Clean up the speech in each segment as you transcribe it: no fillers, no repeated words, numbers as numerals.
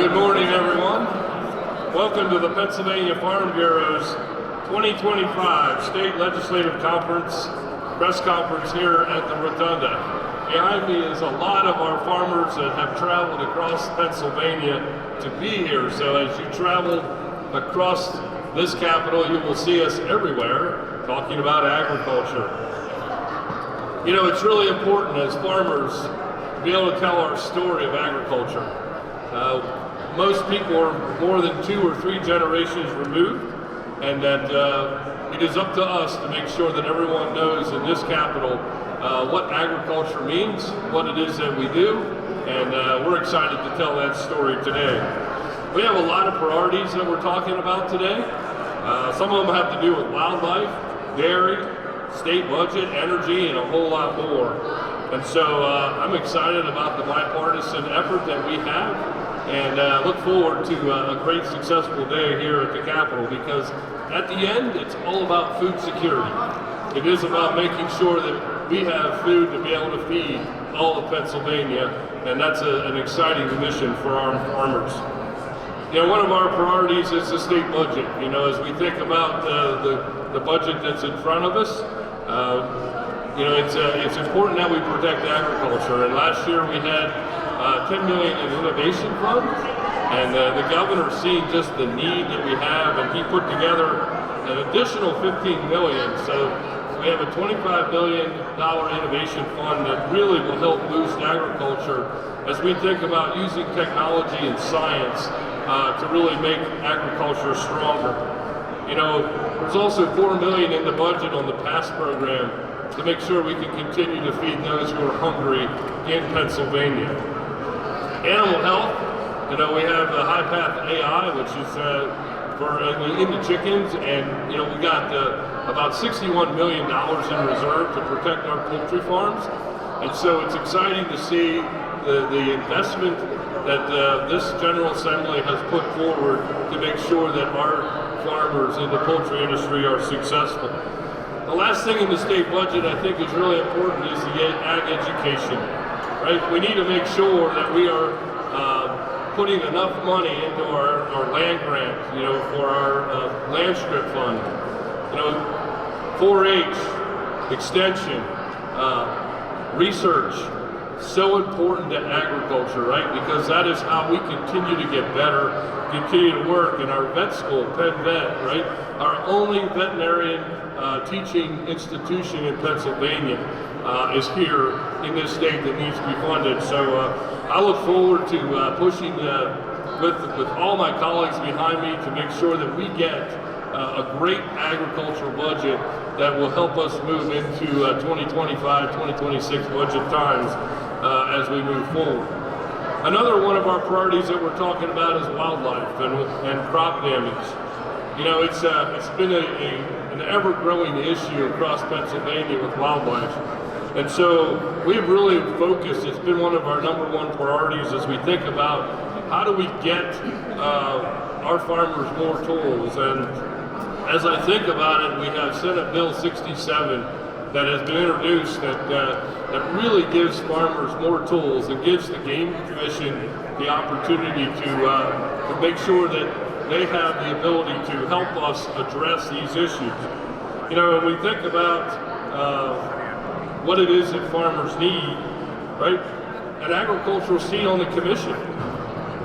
Good morning, everyone. Welcome to the Pennsylvania Farm Bureau's 2025 State Legislative Conference press conference here at the Rotunda. Behind me is a lot of our farmers that have traveled across Pennsylvania to be here. So as you travel across this capital, you will see us everywhere talking about agriculture. You know, it's really important as farmers to be able to tell our story of agriculture. Most people are more than 2 or 3 generations removed, and that it is up to us to make sure that everyone knows in this capital what agriculture means, what it is that we do, and we're excited to tell that story today. We have a lot of priorities that we're talking about today. Some of them have to do with wildlife, dairy, state budget, energy, and a whole lot more. And so I'm excited about the bipartisan effort that we have, and look forward to a great successful day here at the Capitol, because at the end, it's all about food security. It is about making sure that we have food to be able to feed all of Pennsylvania, and that's an exciting mission for our farmers. You know, one of our priorities is the state budget. You know, as we think about the budget that's in front of us, you know, it's important that we protect agriculture. And last year we had $10 million in innovation funds, and the governor seeing just the need that we have, and he put together an additional $15 million. So we have a $25 billion innovation fund that really will help boost agriculture as we think about using technology and science to really make agriculture stronger. You know, there's also $4 million in the budget on the PASS program to make sure we can continue to feed those who are hungry in Pennsylvania. Animal health, you know, we have the HiPath AI, which is for in the chickens, and you know, we got about $61 million in reserve to protect our poultry farms. And so it's exciting to see the investment that this General Assembly has put forward to make sure that our farmers in the poultry industry are successful. The last thing in the state budget I think is really important is the ag education, right? We need to make sure that we are putting enough money into our land grant, you know, for our land strip fund. You know, 4-H, extension, research, so important to agriculture, right? Because that is how we continue to get better, continue to work in our vet school, Penn Vet, right? Our only veterinarian teaching institution in Pennsylvania is here in this state that needs to be funded. So I look forward to pushing with all my colleagues behind me to make sure that we get a great agricultural budget that will help us move into 2025, 2026 budget times as we move forward. Another one of our priorities that we're talking about is wildlife and crop damage. You know, it's been an ever-growing issue across Pennsylvania with wildlife. And so we've really focused, it's been one of our #1 priorities as we think about how do we get our farmers more tools. And as I think about it, we have Senate Bill 67 that has been introduced that really gives farmers more tools and gives the Game Commission the opportunity to make sure that they have the ability to help us address these issues. You know, when we think about what it is that farmers need, right? An agricultural seat on the commission,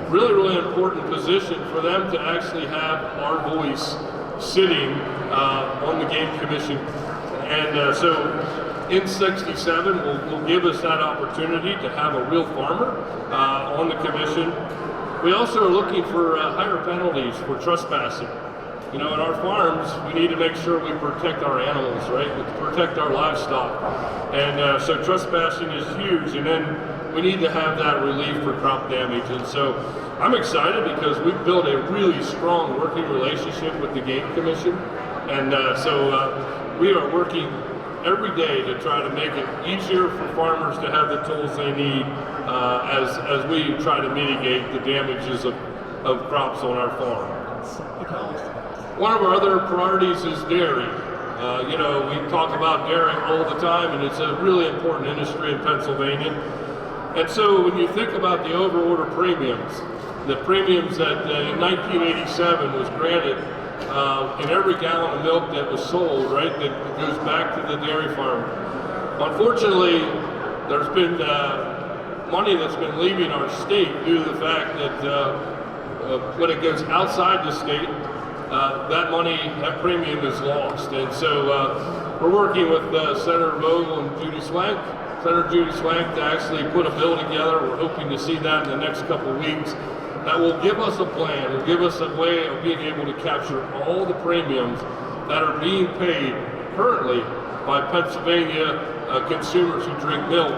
really important position for them to actually have our voice sitting on the Game Commission. And so in 67 will give us that opportunity to have a real farmer on the commission. We also are looking for higher penalties for trespassing. You know, at our farms, we need to make sure we protect our animals, right? We protect our livestock. And so trespassing is huge, and then we need to have that relief for crop damage. And so I'm excited because we've built a really strong working relationship with the Game Commission. And so we are working every day to try to make it easier for farmers to have the tools they need as we try to mitigate the damages of crops on our farm. One of our other priorities is dairy. You know, we talk about dairy all the time, and it's a really important industry in Pennsylvania. And so when you think about the overorder premiums, the premiums that in 1987 was granted in every gallon of milk that was sold, right, that goes back to the dairy farmer. Unfortunately, there's been money that's been leaving our state due to the fact that when it goes outside the state, that money, that premium is lost. And so we're working with Senator Vogel and Judy Swank, Senator Judy Swank, to actually put a bill together. We're hoping to see that in the next couple of weeks. That will give us a plan, will give us a way of being able to capture all the premiums that are being paid currently by Pennsylvania consumers who drink milk,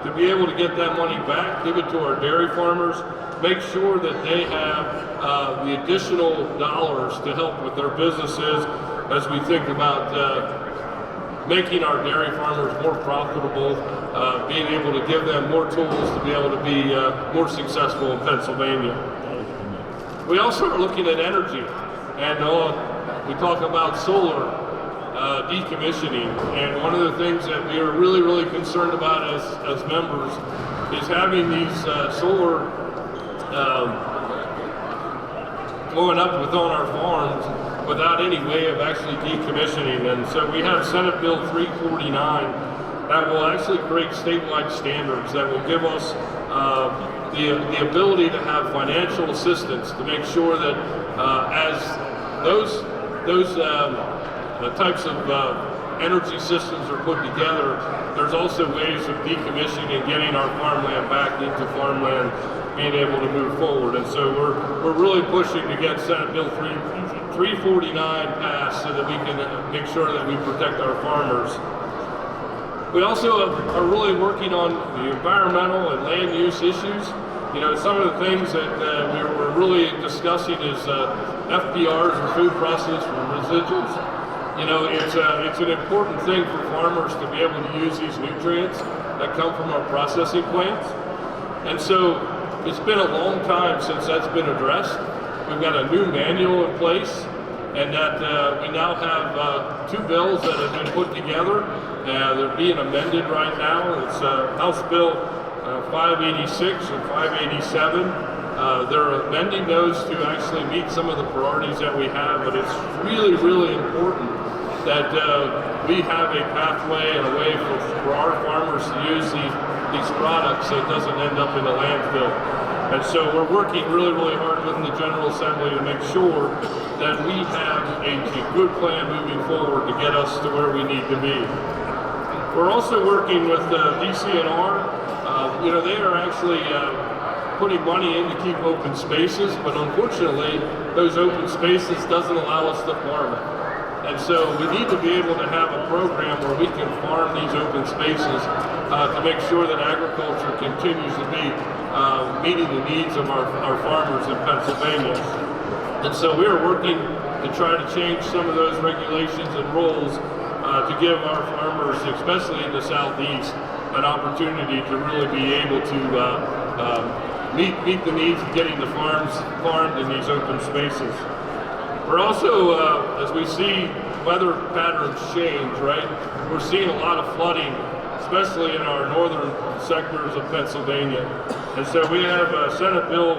to be able to get that money back, give it to our dairy farmers, make sure that they have the additional dollars to help with their businesses as we think about making our dairy farmers more profitable, being able to give them more tools to be able to be more successful in Pennsylvania. We also are looking at energy, and we talk about solar decommissioning, and one of the things that we are really, really concerned about as members is having these solar going up within our farms without any way of actually decommissioning. And so we have Senate Bill 349 that will actually create statewide standards that will give us the ability to have financial assistance to make sure that as those types of energy systems are put together, there's also ways of decommissioning and getting our farmland back into farmland, being able to move forward. And so we're really pushing to get Senate Bill 349 passed so that we can make sure that we protect our farmers. We also are really working on the environmental and land use issues. You know, some of the things that we're really discussing is FPRs, or food processed residuals. You know, it's an important thing for farmers to be able to use these nutrients that come from our processing plants. And so it's been a long time since that's been addressed. We've got a new manual in place, and that we now have 2 bills that have been put together. They're being amended right now. It's House Bill 586 and 587. They're amending those to actually meet some of the priorities that we have, but it's really, really important that we have a pathway and a way for our farmers to use these products so it doesn't end up in a landfill. And so we're working really, really hard with the General Assembly to make sure that we have a good plan moving forward to get us to where we need to be. We're also working with DCNR. You know, they are actually putting money in to keep open spaces, but unfortunately, those open spaces doesn't allow us to farm it. And so we need to be able to have a program where we can farm these open spaces to make sure that agriculture continues to be meeting the needs of our farmers in Pennsylvania. And so we are working to try to change some of those regulations and rules to give our farmers, especially in the Southeast, an opportunity to really be able to meet the needs of getting the farms farmed in these open spaces. We're also, as we see weather patterns change, right, we're seeing a lot of flooding, especially in our northern sectors of Pennsylvania. And so we have Senate Bill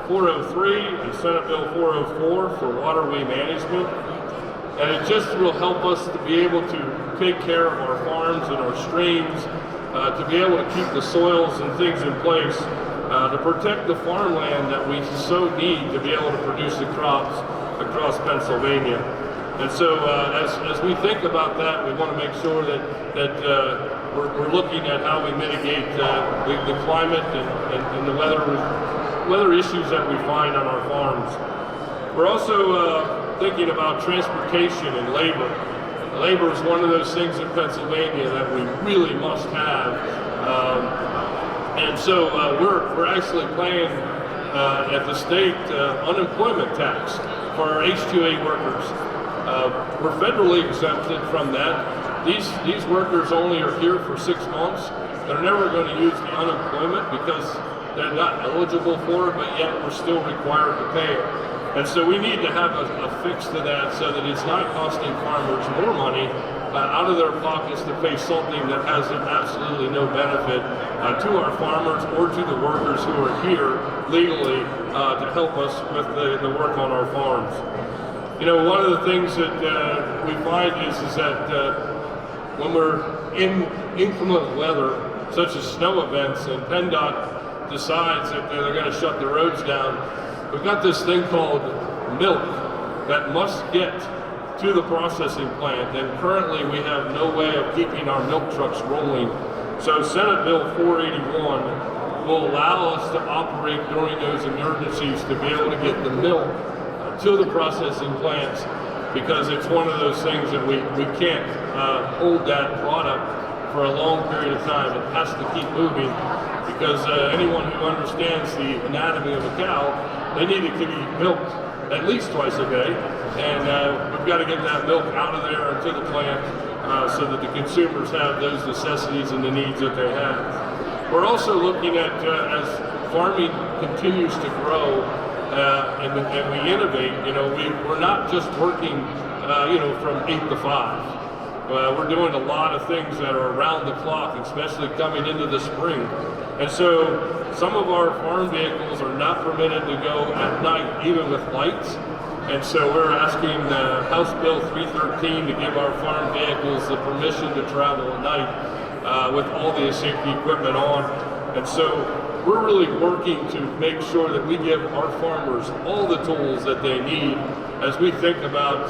403 and Senate Bill 404 for waterway management. And it just will help us to be able to take care of our farms and our streams, to be able to keep the soils and things in place, to protect the farmland that we so need to be able to produce the crops across Pennsylvania. And so as we think about that, we want to make sure that we're looking at how we mitigate the climate and the weather issues that we find on our farms. We're also thinking about transportation and labor. Labor is one of those things in Pennsylvania that we really must have. And so we're actually paying at the state unemployment tax for our H-2A workers. We're federally exempted from that. These workers only are here for 6 months. They're never going to use the unemployment because they're not eligible for it, but yet we're still required to pay it. And so we need to have a fix to that so that it's not costing farmers more money, out of their pockets to pay something that has absolutely no benefit to our farmers or to the workers who are here legally to help us with the work on our farms. You know, one of the things that we find is that when we're in inclement weather, such as snow events, and PennDOT decides that they're going to shut the roads down, we've got this thing called milk that must get to the processing plant, and currently we have no way of keeping our milk trucks rolling. So Senate Bill 481 will allow us to operate during those emergencies to be able to get the milk to the processing plants, because it's one of those things that we can't hold that product for a long period of time. It has to keep moving, because anyone who understands the anatomy of a cow, they need it to be milked at least twice a day, and we've got to get that milk out of there and to the plant so that the consumers have those necessities and the needs that they have. We're also looking at, as farming continues to grow and we innovate, you know, we're not just working, you know, from 8 to 5. We're doing a lot of things that are around the clock, especially coming into the spring. And so some of our farm vehicles are not permitted to go at night, even with lights. And so we're asking House Bill 313 to give our farm vehicles the permission to travel at night with all the safety equipment on. And so we're really working to make sure that we give our farmers all the tools that they need as we think about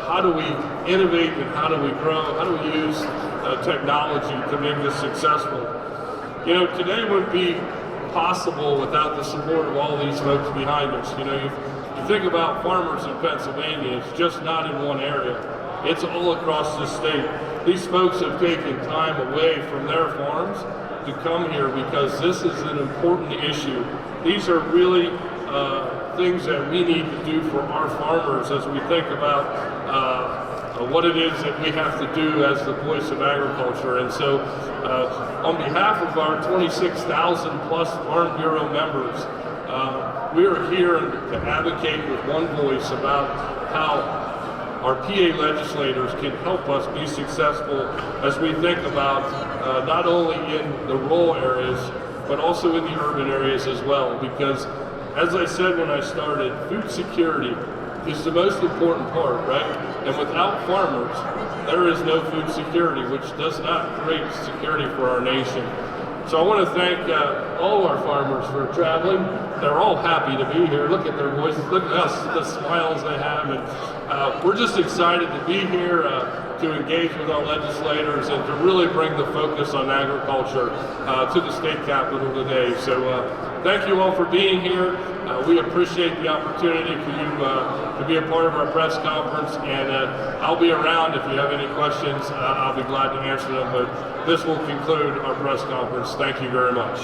how do we innovate and how do we grow, how do we use technology to make this successful. You know, today wouldn't be possible without the support of all these folks behind us. You know, you think about farmers in Pennsylvania, it's just not in one area. It's all across the state. These folks have taken time away from their farms to come here because this is an important issue. These are really things that we need to do for our farmers as we think about what it is that we have to do as the voice of agriculture. And so on behalf of our 26,000 plus Farm Bureau members, we are here to advocate with one voice about how our PA legislators can help us be successful as we think about not only in the rural areas, but also in the urban areas as well. Because as I said when I started, food security is the most important part, right? And without farmers, there is no food security, which does not create security for our nation. So I want to thank all our farmers for traveling. They're all happy to be here. Look at their voices, look at us, the smiles they have. And we're just excited to be here to engage with our legislators and to really bring the focus on agriculture to the state capitol today. So thank you all for being here. We appreciate the opportunity for you to be a part of our press conference, and I'll be around if you have any questions. I'll be glad to answer them, but this will conclude our press conference. Thank you very much.